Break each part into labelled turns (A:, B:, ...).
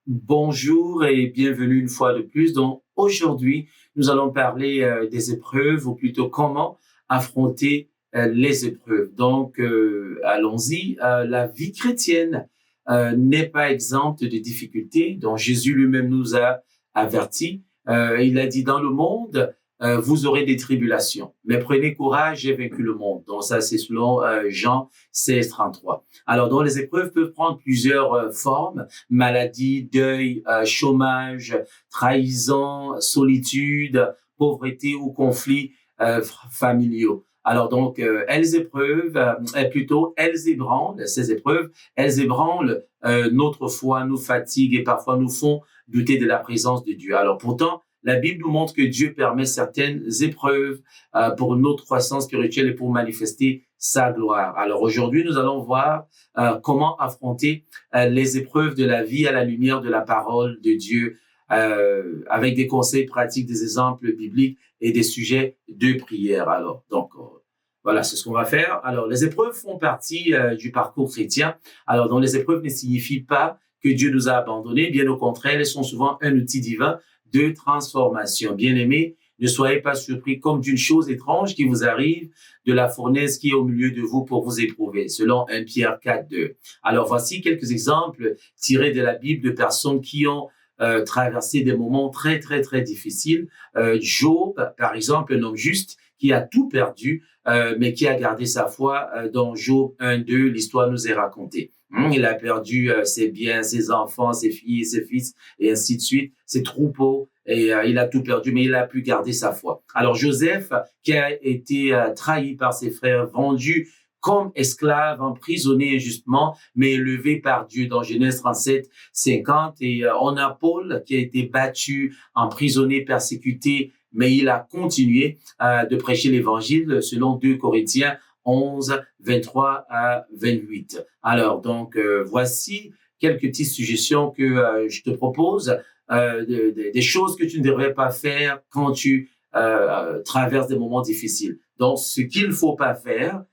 A: Bonjour et bienvenue une fois de plus. Donc aujourd'hui, nous allons parler des épreuves ou plutôt comment affronter les épreuves. Donc allons-y. La vie chrétienne n'est pas exempte de difficultés dont Jésus lui-même nous a avertis. Il a dit dans le monde, vous aurez des tribulations, mais prenez courage, j'ai vaincu le monde. Donc ça c'est selon Jean 16:33. Alors donc les épreuves peuvent prendre plusieurs formes: maladie, deuil, chômage, trahison, solitude, pauvreté ou conflits familiaux. Alors donc, ces épreuves, elles ébranlent notre foi, nous fatiguent et parfois nous font douter de la présence de Dieu. Alors pourtant, la Bible nous montre que Dieu permet certaines épreuves pour notre croissance spirituelle et pour manifester sa gloire. Alors aujourd'hui, nous allons voir comment affronter les épreuves de la vie à la lumière de la parole de Dieu, avec des conseils pratiques, des exemples bibliques et des sujets de prière. Alors, donc, voilà, c'est ce qu'on va faire. Alors, les épreuves font partie du parcours chrétien. Alors, donc, les épreuves ne signifient pas que Dieu nous a abandonnés. Bien au contraire, elles sont souvent un outil divin de transformation. Bien-aimés, ne soyez pas surpris comme d'une chose étrange qui vous arrive, de la fournaise qui est au milieu de vous pour vous éprouver, selon 1 Pierre 4:2. Alors, voici quelques exemples tirés de la Bible de personnes qui ont traversé des moments très, très, très difficiles. Job, par exemple, un homme juste qui a tout perdu, mais qui a gardé sa foi. Dans Job 1:2, l'histoire nous est racontée. Il a perdu ses biens, ses enfants, ses filles, ses fils, et ainsi de suite, ses troupeaux, et il a tout perdu, mais il a pu garder sa foi. Alors Joseph, qui a été trahi par ses frères, vendu comme esclave, emprisonné injustement, mais élevé par Dieu dans Genèse 37:50. Et on a Paul qui a été battu, emprisonné, persécuté, mais il a continué de prêcher l'évangile selon 2 Corinthiens 11:23-28. Alors donc voici quelques petites suggestions que je te propose, des choses que tu ne devrais pas faire quand tu traverses des moments difficiles. Donc ce qu'il ne faut pas faire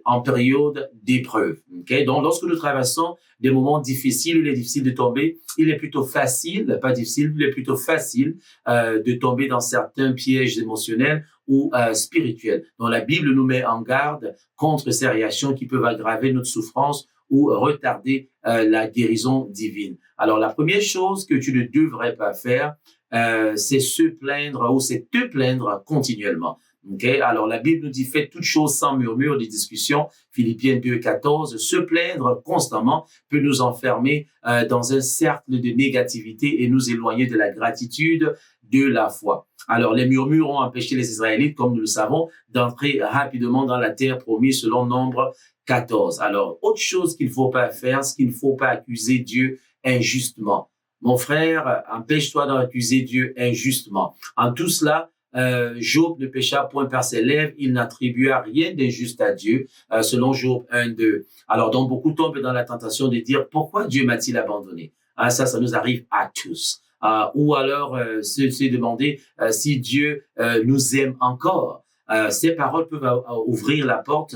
A: en période d'épreuve. Okay? Donc, lorsque nous traversons des moments difficiles, il est difficile de tomber, il est plutôt facile, pas difficile, il est plutôt facile de tomber dans certains pièges émotionnels ou spirituels. Donc, la Bible nous met en garde contre ces réactions qui peuvent aggraver notre souffrance ou retarder la guérison divine. Alors, la première chose que tu ne devrais pas faire, c'est se plaindre ou c'est te plaindre continuellement. Okay? Alors, la Bible nous dit, faites toutes choses sans murmure, des discussions. Philippiens 2:14. Se plaindre constamment peut nous enfermer dans un cercle de négativité et nous éloigner de la gratitude, de la foi. Alors, les murmures ont empêché les Israélites, comme nous le savons, d'entrer rapidement dans la terre promise selon Nombre 14. Alors, autre chose qu'il ne faut pas faire, c'est qu'il ne faut pas accuser Dieu injustement. Mon frère, empêche-toi d'accuser Dieu injustement. En tout cela, Job ne pécha point par ses lèvres, il n'attribua rien d'injuste à Dieu, selon Job 1:2. Alors, donc, beaucoup tombent dans la tentation de dire, pourquoi Dieu m'a-t-il abandonné? Ça nous arrive à tous. Ou alors, se demander si Dieu nous aime encore. Ces paroles peuvent ouvrir la porte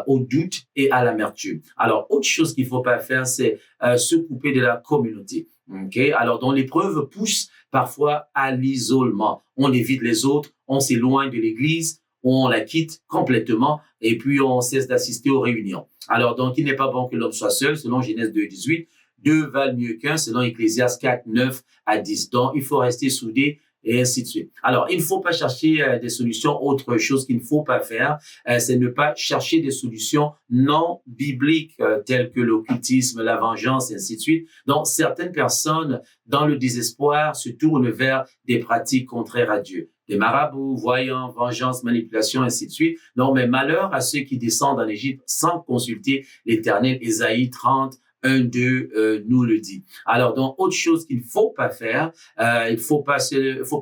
A: au doute et à l'amertume. Alors, autre chose qu'il ne faut pas faire, c'est se couper de la communauté. Okay? Alors, donc, l'épreuve pousse parfois à l'isolement. On évite les autres, on s'éloigne de l'Église, on la quitte complètement et puis on cesse d'assister aux réunions. Alors, donc, il n'est pas bon que l'homme soit seul, selon Genèse 2:18. Deux valent mieux qu'un, selon Ecclésiaste 4:9-10. Donc, il faut rester soudé et ainsi de suite. Alors, il ne faut pas chercher des solutions. Autre chose qu'il ne faut pas faire, c'est ne pas chercher des solutions non bibliques telles que l'occultisme, la vengeance, et ainsi de suite. Donc, certaines personnes, dans le désespoir, se tournent vers des pratiques contraires à Dieu. Des marabouts, voyants, vengeance, manipulation, ainsi de suite. Non, mais malheur à ceux qui descendent en Égypte sans consulter l'Éternel. Ésaïe 30:1-2 nous le dit. Alors, donc, autre chose qu'il ne faut pas faire, il faut pas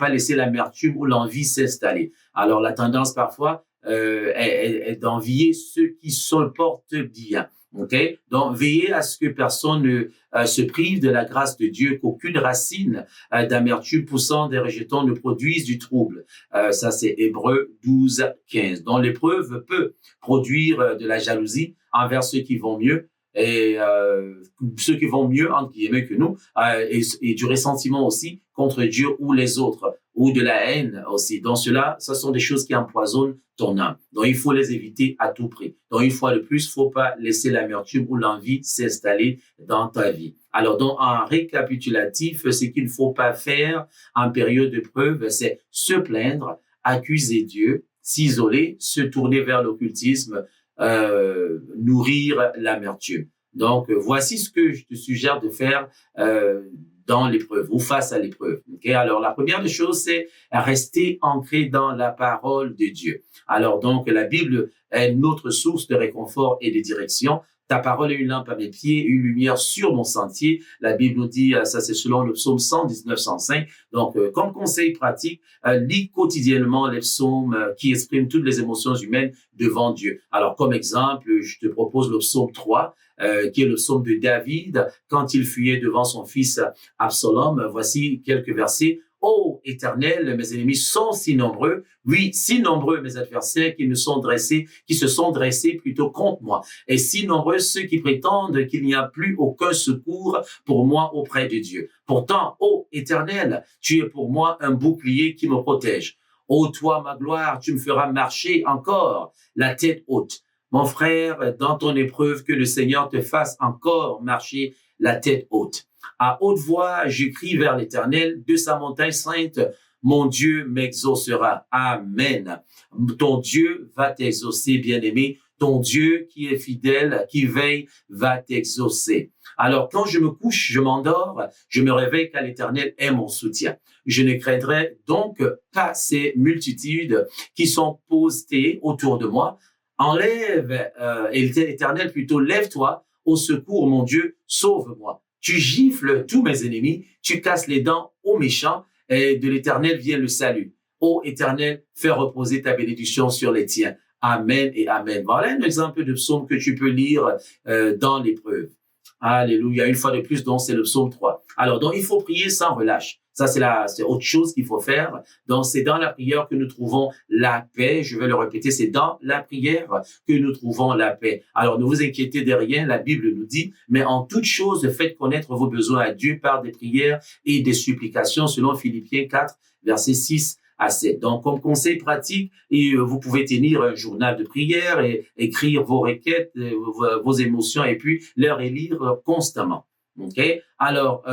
A: laisser l'amertume ou l'envie s'installer. Alors, la tendance parfois est d'envier ceux qui se portent bien. Okay? Donc, veillez à ce que personne ne se prive de la grâce de Dieu, qu'aucune racine d'amertume poussant des rejetons ne produise du trouble. Ça, c'est Hébreux 12:15. Donc, l'épreuve peut produire de la jalousie envers ceux qui vont mieux, et ceux qui vont mieux, entre guillemets, que nous, et du ressentiment aussi contre Dieu ou les autres, ou de la haine aussi. Donc cela, ce sont des choses qui empoisonnent ton âme. Donc il faut les éviter à tout prix. Donc une fois de plus, faut pas laisser l'amertume ou l'envie s'installer dans ta vie. Alors donc en récapitulatif, ce qu'il ne faut pas faire en période de preuve, c'est se plaindre, accuser Dieu, s'isoler, se tourner vers l'occultisme, nourrir l'amertume. Donc, voici ce que je te suggère de faire dans l'épreuve ou face à l'épreuve. Okay? Alors, la première des choses, c'est rester ancré dans la parole de Dieu. Alors, donc, la Bible est notre source de réconfort et de direction. Ta parole est une lampe à mes pieds, une lumière sur mon sentier. La Bible nous dit, ça c'est selon le psaume 119, 105. Donc, comme conseil pratique, lis quotidiennement les psaumes qui expriment toutes les émotions humaines devant Dieu. Alors, comme exemple, je te propose le psaume 3, qui est le psaume de David, quand il fuyait devant son fils Absalom. Voici quelques versets. Ô Éternel, mes ennemis sont si nombreux, oui, si nombreux mes adversaires qui se sont dressés plutôt contre moi, et si nombreux ceux qui prétendent qu'il n'y a plus aucun secours pour moi auprès de Dieu. Pourtant, ô Éternel, tu es pour moi un bouclier qui me protège. Ô toi, ma gloire, tu me feras marcher encore la tête haute. Mon frère, dans ton épreuve, que le Seigneur te fasse encore marcher la tête haute. À haute voix, je crie vers l'Éternel, de sa montagne sainte, mon Dieu m'exaucera. Amen. Ton Dieu va t'exaucer, bien-aimé. Ton Dieu qui est fidèle, qui veille, va t'exaucer. Alors, quand je me couche, je m'endors, je me réveille car l'Éternel est mon soutien. Je ne craindrai donc pas ces multitudes qui sont postées autour de moi. Enlève, Éternel, plutôt, lève-toi au secours, mon Dieu, sauve-moi. Tu gifles tous mes ennemis, tu casses les dents aux méchants, et de l'Éternel vient le salut. Ô Éternel, fais reposer ta bénédiction sur les tiens. Amen et amen. Voilà un exemple de psaume que tu peux lire dans l'épreuve. Alléluia. Une fois de plus, donc, c'est le psaume 3. Alors, donc, il faut prier sans relâche. Ça, c'est autre chose qu'il faut faire. Donc, c'est dans la prière que nous trouvons la paix. Je vais le répéter, c'est dans la prière que nous trouvons la paix. Alors, ne vous inquiétez de rien, la Bible nous dit, mais en toute chose, faites connaître vos besoins à Dieu par des prières et des supplications, selon Philippiens 4, versets 6 à 7. Donc, comme conseil pratique, et vous pouvez tenir un journal de prière et écrire vos requêtes, vos émotions, et puis les relire constamment. OK? Alors,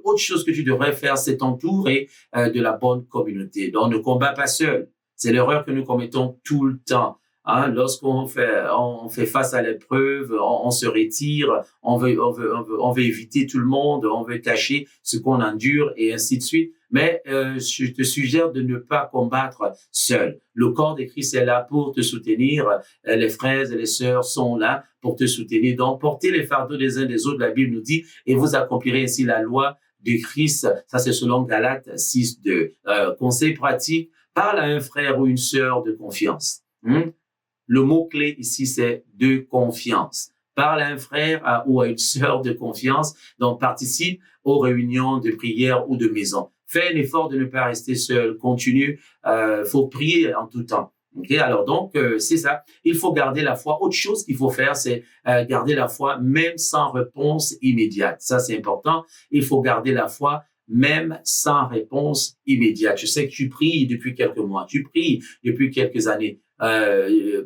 A: autre chose que tu devrais faire, c'est t'entourer de la bonne communauté. Donc, ne combat pas seul. C'est l'erreur que nous commettons tout le temps. Hein? Lorsqu'on fait face à l'épreuve, on se retire, on veut éviter tout le monde, on veut cacher ce qu'on endure et ainsi de suite. Mais je te suggère de ne pas combattre seul. Le corps de Christ est là pour te soutenir. Les frères et les sœurs sont là pour te soutenir. Donc, portez les fardeaux des uns des autres, la Bible nous dit, et vous accomplirez ainsi la loi de Christ. Ça, c'est selon Galates 6, 2. Conseil pratique, parle à un frère ou une sœur de confiance. Le mot-clé ici, c'est de confiance. Parle à un frère ou à une sœur de confiance. Donc, participe aux réunions de prière ou de maison. Fais un effort de ne pas rester seul. Continue. Faut prier en tout temps. Okay? Alors donc, c'est ça. Il faut garder la foi. Autre chose qu'il faut faire, c'est garder la foi même sans réponse immédiate. Ça, c'est important. Il faut garder la foi même sans réponse immédiate. Je sais que tu pries depuis quelques mois. Tu pries depuis quelques années.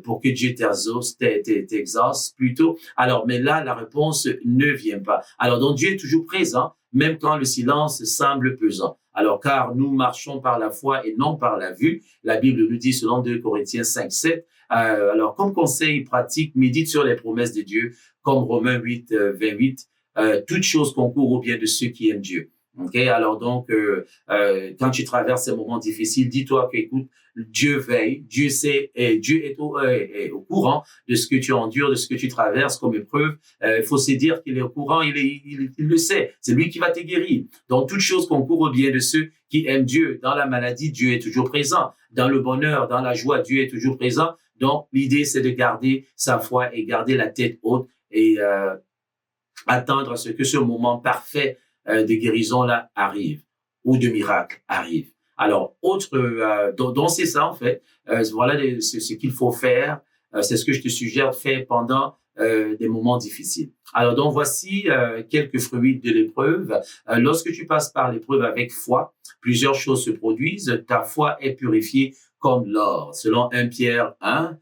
A: Pour que Dieu t'exauce plutôt. Alors, mais là, la réponse ne vient pas. Alors, donc, Dieu est toujours présent, même quand le silence semble pesant. Alors, car nous marchons par la foi et non par la vue. La Bible nous dit, selon 2 Corinthiens 5, 7. Alors, comme conseil pratique, médite sur les promesses de Dieu, comme Romains 8, 28. Toute chose concourt au bien de ceux qui aiment Dieu. Okay? Alors donc, quand tu traverses ces moments difficiles, dis-toi qu'écoute, Dieu veille, Dieu sait, et Dieu est au courant de ce que tu endures, de ce que tu traverses comme épreuve. Il faut se dire qu'il est au courant, il le sait. C'est lui qui va te guérir. Donc, toute chose concourt au bien de ceux qui aiment Dieu. Dans la maladie, Dieu est toujours présent. Dans le bonheur, dans la joie, Dieu est toujours présent. Donc, l'idée, c'est de garder sa foi et garder la tête haute et attendre à ce que ce moment parfait de guérison là arrive ou de miracle arrive. Alors, donc c'est ça en fait. Voilà ce qu'il faut faire. C'est ce que je te suggère de faire pendant des moments difficiles. Alors donc voici quelques fruits de l'épreuve. Lorsque tu passes par l'épreuve avec foi, plusieurs choses se produisent. Ta foi est purifiée comme l'or. Selon 1 Pierre 1,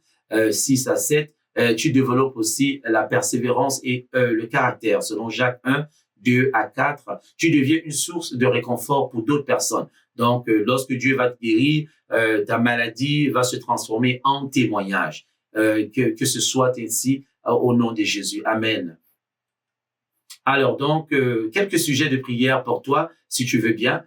A: 6 à 7, tu développes aussi la persévérance et le caractère. Selon Jacques 1, 2 à 4, tu deviens une source de réconfort pour d'autres personnes. Donc, lorsque Dieu va te guérir, ta maladie va se transformer en témoignage. Que ce soit ainsi au nom de Jésus. Amen. Alors donc, quelques sujets de prière pour toi, si tu veux bien.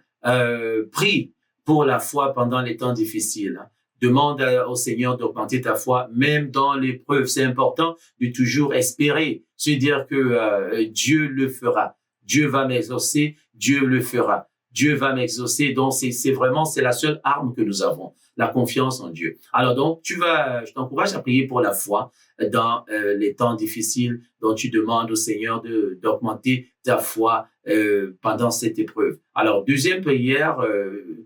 A: Prie pour la foi pendant les temps difficiles. Demande au Seigneur d'augmenter ta foi, même dans l'épreuve. C'est important de toujours espérer, se dire que Dieu le fera. Dieu va m'exaucer, Dieu le fera. Dieu va m'exaucer. Donc, c'est la seule arme que nous avons, la confiance en Dieu. Alors donc, je t'encourage à prier pour la foi dans les temps difficiles dont tu demandes au Seigneur d'augmenter ta foi pendant cette épreuve. Alors, deuxième prière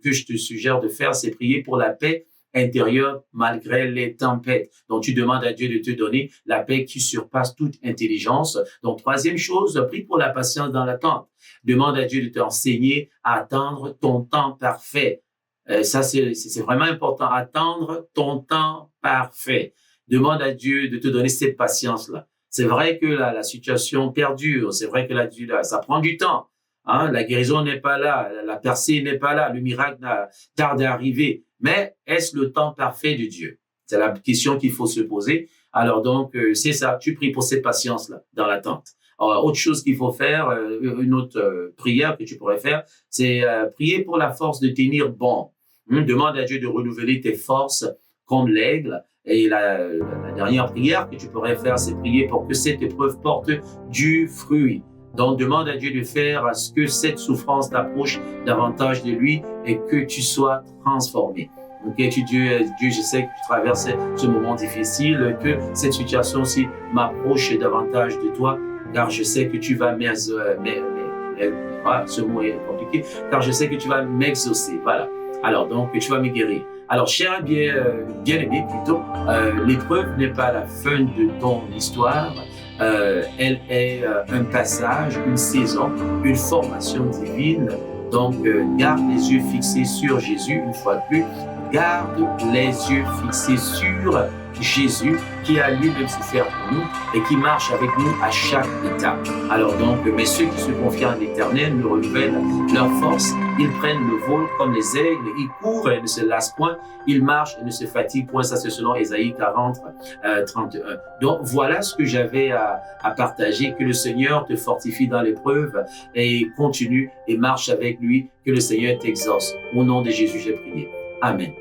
A: que je te suggère de faire, c'est prier pour la paix intérieure malgré les tempêtes. Donc, tu demandes à Dieu de te donner la paix qui surpasse toute intelligence. Donc, troisième chose, prie pour la patience dans l'attente. Demande à Dieu de t'enseigner à attendre ton temps parfait. Ça, c'est vraiment important. Attendre ton temps parfait. Demande à Dieu de te donner cette patience-là. C'est vrai que la situation perdure. C'est vrai que ça prend du temps. Hein? La guérison n'est pas là. La percée n'est pas là. Le miracle tarde à arriver. Mais est-ce le temps parfait de Dieu? C'est la question qu'il faut se poser. Alors donc, c'est ça. Tu pries pour cette patience-là dans l'attente. Autre chose qu'il faut faire, une autre prière que tu pourrais faire, c'est prier pour la force de tenir bon. Demande à Dieu de renouveler tes forces comme l'aigle. Et la dernière prière que tu pourrais faire, c'est prier pour que cette épreuve porte du fruit. Donc, demande à Dieu de faire à ce que cette souffrance t'approche davantage de lui et que tu sois transformé. Ok, Dieu, je sais que tu traverses ce moment difficile, que cette situation-ci m'approche davantage de toi, car je sais que tu vas ce mot est compliqué, car je sais que tu vas m'exaucer. Voilà. Alors, donc, tu vas me guérir. Alors, cher bien-aimé, plutôt, l'épreuve n'est pas la fin de ton histoire. Elle est un passage, une saison, une formation divine. Donc, garde les yeux fixés sur Jésus, une fois de plus. Garde les yeux fixés sur Jésus qui a lui-même souffert pour nous et qui marche avec nous à chaque étape. Alors donc, mais ceux qui se confient en l'Éternel nous renouvellent leur force. Ils prennent le vol comme les aigles, ils courent et ne se lassent point, ils marchent et ne se fatiguent point. Ça, c'est selon Ésaïe 40, 31. Donc, voilà ce que j'avais à partager. Que le Seigneur te fortifie dans l'épreuve et continue et marche avec lui. Que le Seigneur t'exauce. Au nom de Jésus, j'ai prié. Amen.